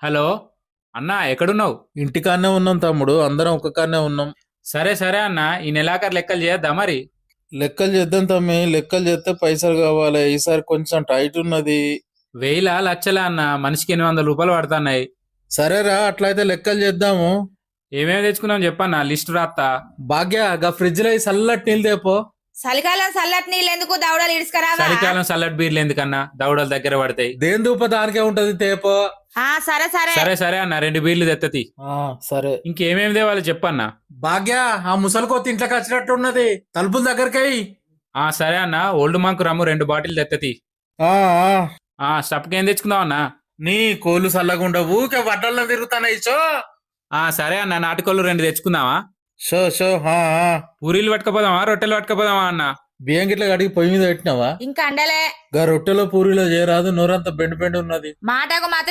Hello అన్నా ఎక్కడున్నావు? ఇంటికాడనే ఉన్నాం తమ్ముడు, అందరం ఒక కాడనే ఉన్నాం. సరే సరే అన్న, ఈ నెలాఖరు లెక్కలు చేద్దా మరి? లెక్కలు చేద్దాం తమ్మి, లెక్కలు చేస్తే పైసలు కావాలి. ఈసారి కొంచెం టైట్ ఉన్నది. వెయ్యిలా లక్షలా అన్న, మనిషికి 800 రూపాయలు పడుతున్నాయి. సరేరా, అట్లయితే లెక్కలు చేద్దాము. ఏమేమి తెచ్చుకున్నాం చెప్పన్నా, లిస్ట్ రాత్తా. భాగ్య, గా ఫ్రిడ్జ్ లో చల్లటి నీళ్ళు తేపో. చలికాలం చల్లటి నీళ్ళు ఎందుకు దవడలు ఇడుచుకరావా? చలికాలం చల్లటి బీర్లు ఎందుకన్నా, దవడలు దగ్గర పడతాయి. దేని దూప దానికే ఉంటది, తేపో. సరే సరే సరే సరే అన్న, 2 బీర్లు తెత్తతి. సరే. ఇంకేమేమి తేవాలి చెప్పన్నా. భాగ్య, ఆ ముసలికొత్త ఇంట్లోకి వచ్చినట్టు ఉన్నది, తలుపుల దగ్గరకై. సరే అన్న, ఓల్డ్ మంక్ రమ్ము 2 బాటిల్ తెత్తతి. స్టప్కి ఏం తెచ్చుకుందాం అన్న? నీ కోళ్ళు చల్లగుండా ఊకే వడ్డల్లో తిరుగుతానయి. సరే అన్న, నాటుకోళ్ళు 2 తెచ్చుకుందామా? షో. పూరీలు పట్టుకపోదామా, రొట్టెలు పట్టుకపోదామా అన్న? బియ్యం గిట్ల కడిగి పొయ్యి మీద పెట్టినావా? ఇంకా అండలే. గా రొట్టెలో పూరిలో చేయరాదు, నోరంతా బెండు బెండు ఉన్నది. మాటకు మాత్రం